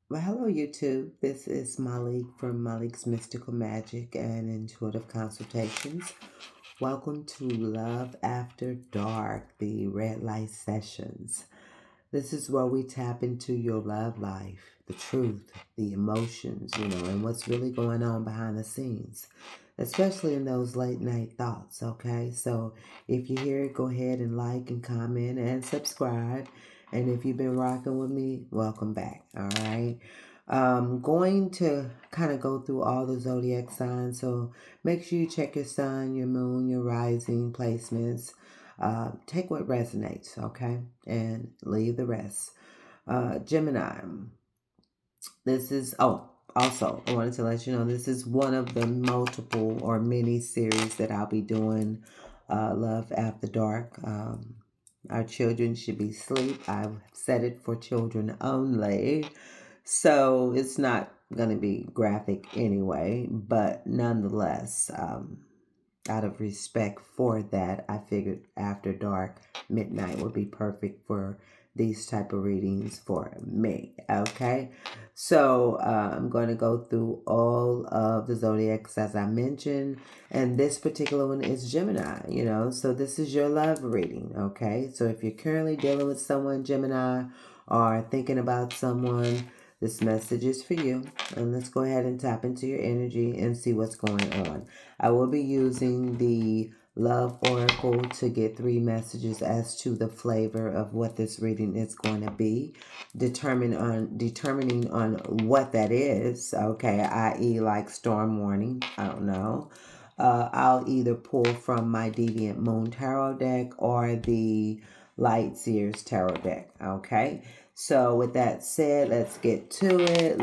Well, hello, YouTube. This is Malik from Malik's Mystical Magic and Intuitive Consultations. Welcome to Love After Dark, the red light sessions. This is where we tap into your love life, the truth, the emotions, and what's really going on behind the scenes, especially in those late night thoughts, okay? So if you hear it, go ahead and like and comment and subscribe. And if you've been rocking with me, welcome back, all right? Going to kind of go through all the zodiac signs, so make sure you check your sun, your moon, your rising placements. Take what resonates, okay? And leave the rest. Gemini, this is, also, I wanted to let you know this is one of the multiple or mini series that I'll be doing, Love After Dark. Our children should be asleep. I've set it for children only. So it's not going to be graphic anyway, but nonetheless, out of respect for that, I figured after dark, midnight would be perfect for these type of readings for me. Okay, so I'm going to go through all of the zodiacs as I mentioned, and this particular one is Gemini. So this is your love reading. Okay, so if you're currently dealing with someone, Gemini, or thinking about someone, this message is for you. And let's go ahead and tap into your energy and see what's going on. I will be using the Love Oracle to get 3 messages as to the flavor of what this reading is going to be, determining on what that is, okay, i.e. like storm warning, I don't know. I'll either pull from my Deviant Moon Tarot deck or the Light Seers Tarot deck, okay? So with that said, let's get to it.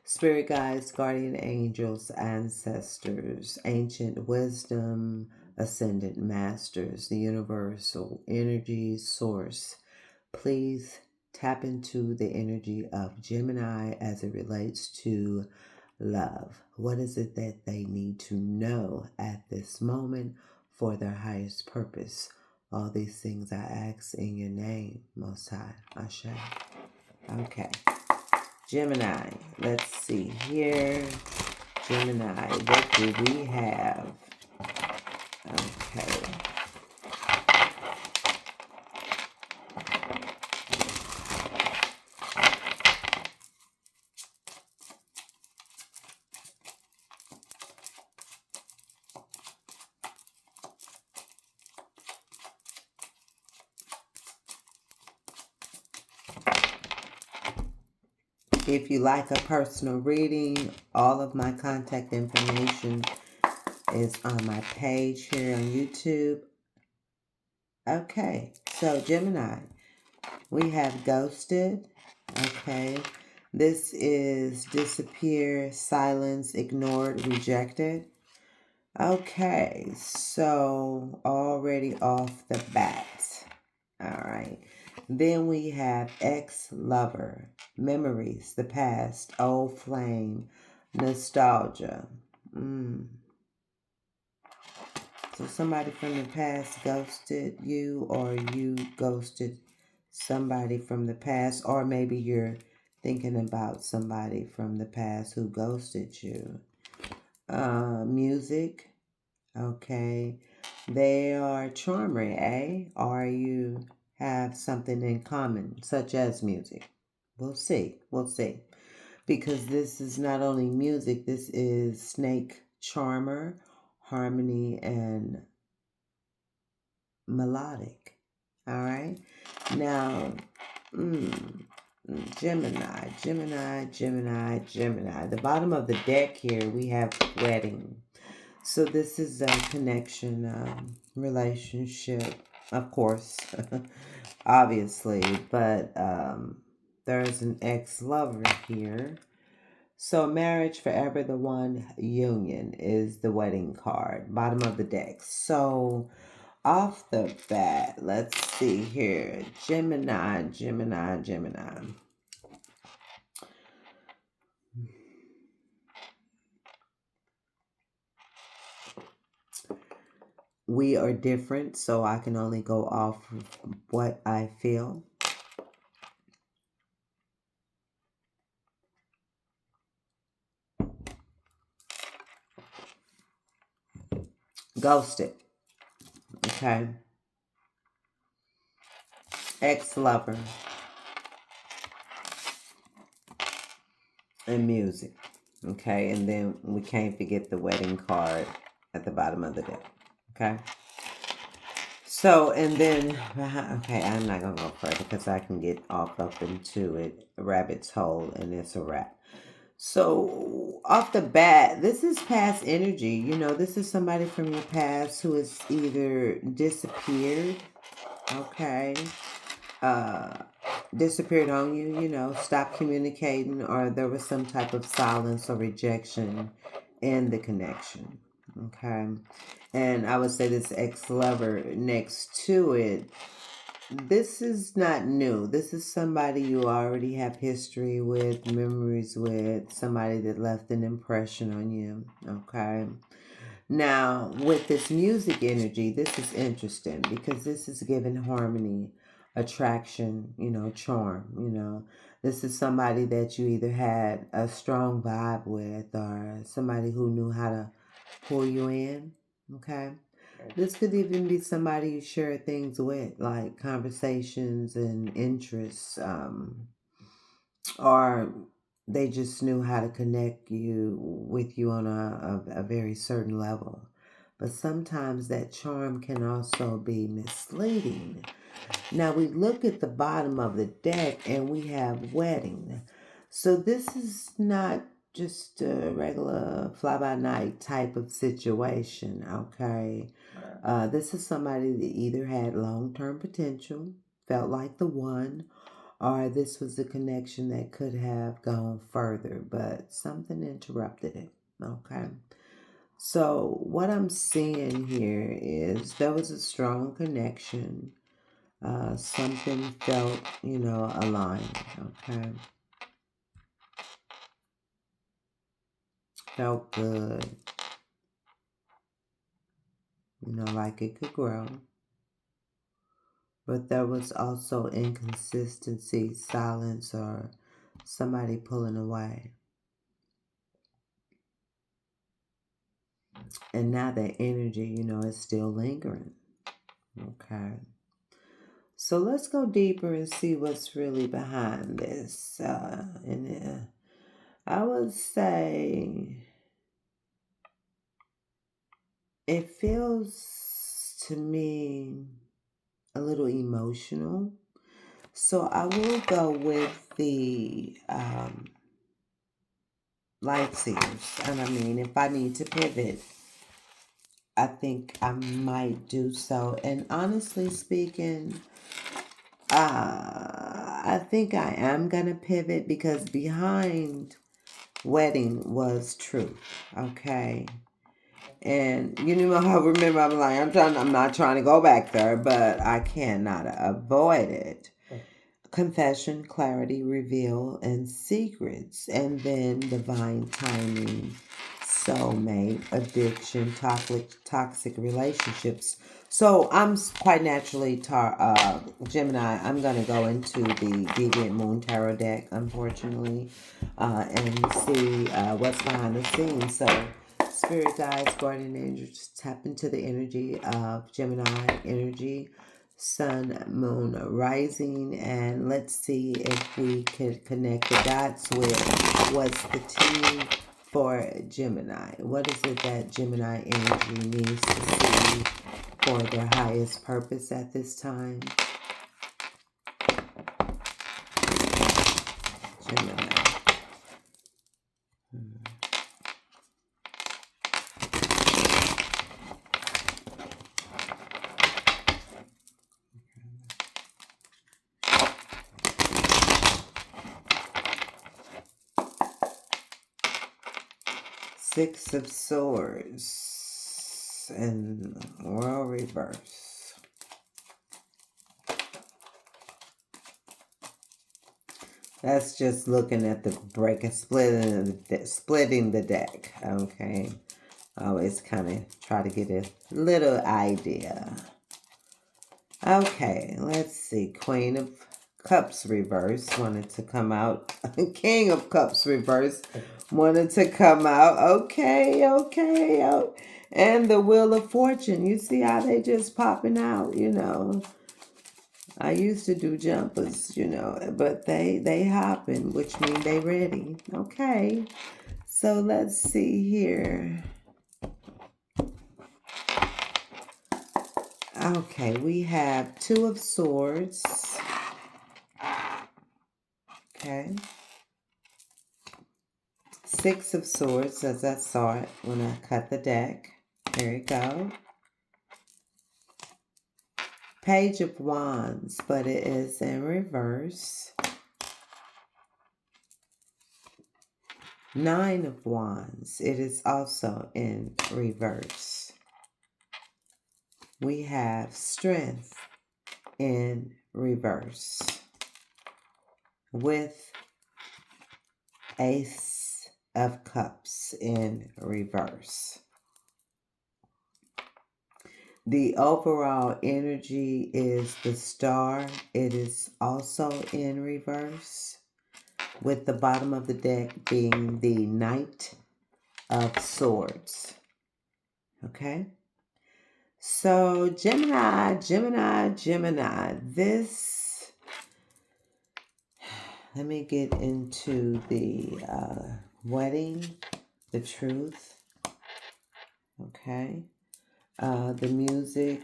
Spirit guides, guardian angels, ancestors, ancient wisdom, ascended masters, the universal energy source. Please tap into the energy of Gemini as it relates to love. What is it that they need to know at this moment for their highest purpose? All these things I ask in your name, Most High. Ashe. Okay. Gemini, let's see here. Gemini, what do we have? Okay. If you like a personal reading, all of my contact information is on my page here on YouTube. Okay, so Gemini, we have ghosted. Okay, this is disappear, silence, ignored, rejected. Okay, so already off the bat. All right. Then we have ex-lover, memories, the past, old flame, nostalgia. So somebody from the past ghosted you, or you ghosted somebody from the past, or maybe you're thinking about somebody from the past who ghosted you. Music. Okay. They are charmer, eh? Or you have something in common, such as music. We'll see. Because this is not only music, this is snake charmer, harmony, and melodic. All right. Now, Gemini. The bottom of the deck here, we have wedding. So this is a connection, relationship, of course, obviously, but there's an ex-lover here. So marriage forever, the one, union is the wedding card, bottom of the deck. So off the bat, let's see here. Gemini. We are different, so I can only go off of what I feel. Ghosted. Okay. Ex-lover. And music. Okay. And then we can't forget the wedding card at the bottom of the deck. Okay. So, and then, okay, I'm not going to go further because I can get off up into it, a rabbit's hole, and it's a wrap. So, off the bat, this is past energy. You know, this is somebody from your past who has either disappeared, okay, uh, disappeared on you, you know, stopped communicating, or there was some type of silence or rejection in the connection, okay. And I would say this ex-lover next to it, this is not new. This is somebody you already have history with, memories with, somebody that left an impression on you, okay? Now, with this music energy, this is interesting because this is giving harmony, attraction, you know, charm, you know. This is somebody that you either had a strong vibe with or somebody who knew how to pull you in, okay? This could even be somebody you share things with, like conversations and interests, or they just knew how to connect you with you on a very certain level. But sometimes that charm can also be misleading. Now we look at the bottom of the deck and we have wedding. So this is not just a regular fly by night type of situation, okay? This is somebody that either had long term potential, felt like the one, or this was a connection that could have gone further, but something interrupted it, okay? So, what I'm seeing here is there was a strong connection. Something felt, you know, aligned, okay? Felt good, you know, like it could grow. But there was also inconsistency, silence, or somebody pulling away. And now that energy, you know, is still lingering. Okay. So let's go deeper and see what's really behind this. I would say it feels to me a little emotional. So I will go with the light seers. And I mean, if I need to pivot, I think I might do so. And honestly speaking, I think I am going to pivot because behind wedding was truth. Okay. And you know, I remember I'm like, I'm not trying to go back there, but I cannot avoid it. Confession, clarity, reveal, and secrets, and then divine timing, soulmate, addiction, toxic relationships. So I'm quite naturally Gemini. I'm going to go into the Deviant Moon Tarot deck, unfortunately, and see what's behind the scenes. So spirit guides, guardian angels, tap into the energy of Gemini energy, sun, moon, rising, and let's see if we could connect the dots with what's the T for Gemini. What is it that Gemini energy needs to see for their highest purpose at this time? Gemini. Six of Swords and World Reverse. That's just looking at the break and splitting the deck. Okay. Always kind of try to get a little idea. Okay, let's see. Queen of Cups reverse wanted to come out. King of Cups reverse wanted to come out. Okay. And the Wheel of Fortune. You see how they just popping out, you know. I used to do jumpers, you know, but they hopping, which means they ready. Okay. So let's see here. Okay, we have Two of Swords. Okay. Six of Swords, as I saw it when I cut the deck. There you go. Page of Wands, but it is in reverse. Nine of Wands, it is also in reverse. We have Strength in reverse with Ace of Cups in reverse. The overall energy is the Star. It is also in reverse, with the bottom of the deck being the Knight of Swords. Okay? So, Gemini, this, let me get into the wedding, the truth. Okay? The music,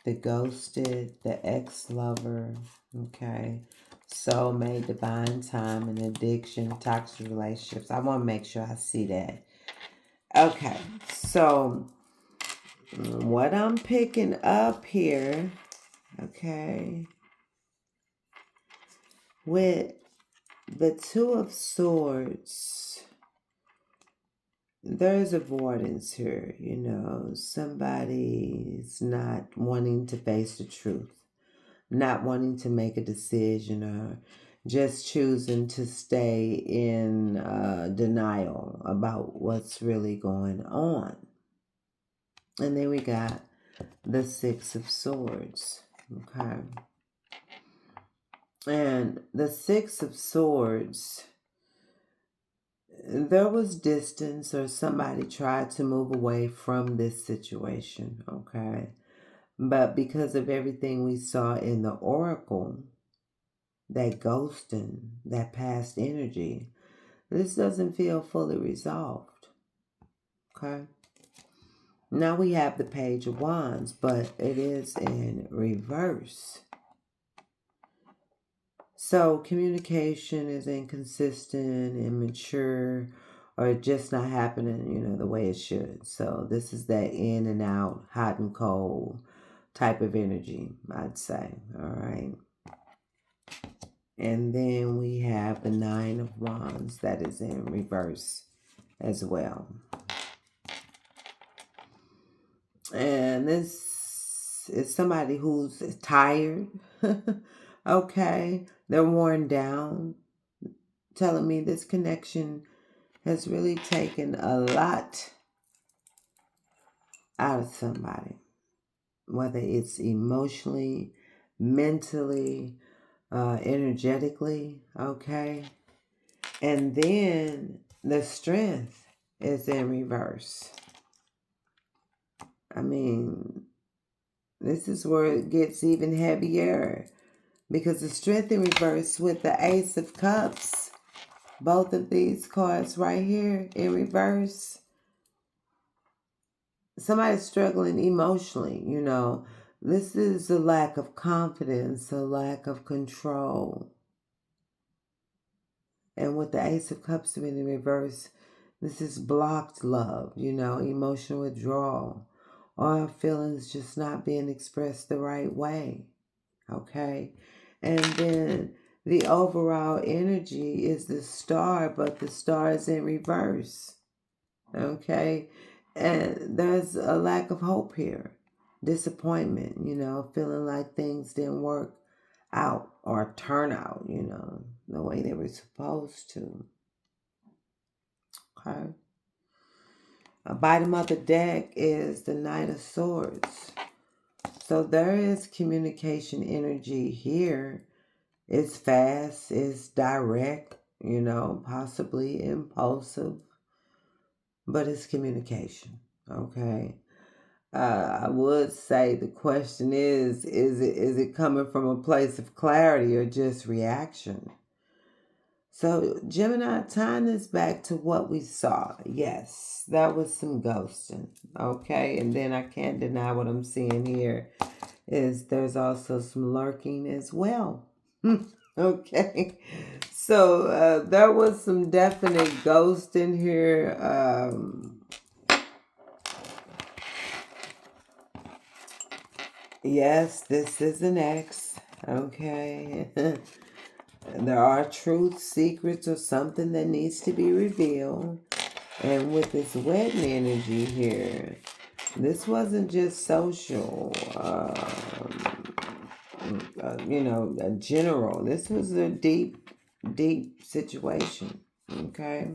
the ghosted, the ex-lover, okay, soulmate, divine time, and addiction, toxic relationships. I want to make sure I see that. Okay, so what I'm picking up here, okay, with the Two of Swords, there's avoidance here, you know. Somebody's not wanting to face the truth, not wanting to make a decision, or just choosing to stay in denial about what's really going on. And then we got the Six of Swords. Okay. And the Six of Swords, there was distance, or somebody tried to move away from this situation. Okay. But because of everything we saw in the oracle, that ghosting, that past energy, this doesn't feel fully resolved. Okay. Now we have the Page of Wands, but it is in reverse. So communication is inconsistent, immature, or just not happening, you know, the way it should. So this is that in and out, hot and cold type of energy, I'd say. All right. And then we have the Nine of Wands that is in reverse as well. And this is somebody who's tired. Okay. They're worn down. Telling me this connection has really taken a lot out of somebody. Whether it's emotionally, mentally, energetically. Okay. And then the Strength is in reverse. I mean, this is where it gets even heavier, because the Strength in reverse with the Ace of Cups, both of these cards right here in reverse, somebody's struggling emotionally, you know. This is a lack of confidence, a lack of control. And with the Ace of Cups being in reverse, this is blocked love, you know, emotional withdrawal, or feelings just not being expressed the right way. Okay. And then the overall energy is the Star, but the Star is in reverse. Okay. And there's a lack of hope here. Disappointment, you know, feeling like things didn't work out or turn out, you know, the way they were supposed to. Okay. Bottom of the deck is the Knight of Swords. So there is communication energy here. It's fast, it's direct, you know, possibly impulsive, but it's communication. Okay. I would say the question is it coming from a place of clarity or just reaction? So, Gemini, tying this back to what we saw, yes, that was some ghosting. Okay, and then I can't deny what I'm seeing here is there's also some lurking as well. Okay, so there was some definite ghosting here. Yes, this is an X. Okay. There are truths, secrets, or something that needs to be revealed. And with this wedding energy here, this wasn't just social, general. This was a deep, deep situation. Okay.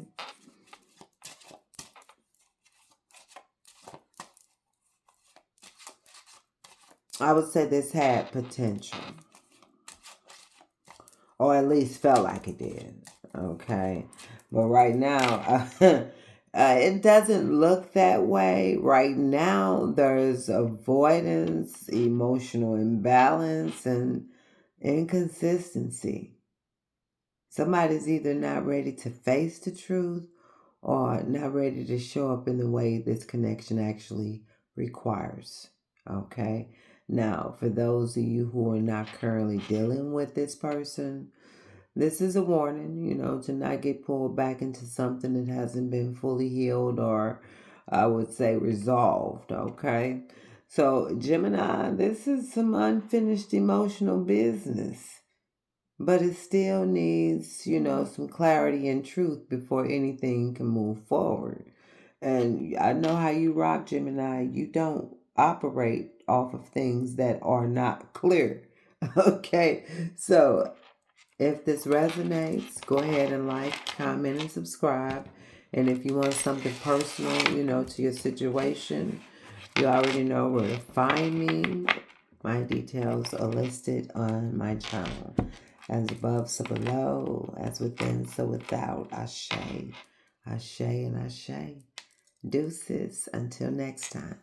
I would say this had potential, or at least felt like it did. Okay. But right now, it doesn't look that way. Right now, there's avoidance, emotional imbalance, and inconsistency. Somebody's either not ready to face the truth or not ready to show up in the way this connection actually requires. Okay. Now, for those of you who are not currently dealing with this person, this is a warning, to not get pulled back into something that hasn't been fully healed or I would say resolved. Okay. So, Gemini, this is some unfinished emotional business. But it still needs, some clarity and truth before anything can move forward. And I know how you rock, Gemini. You don't operate off of things that are not clear. Okay. So if this resonates, go ahead and like, comment, and subscribe. And if you want something personal, to your situation, you already know where to find me. My details are listed on my channel. As above, so below, as within, so without. Ashe, Ashe, and Ashe. Deuces. Until next time.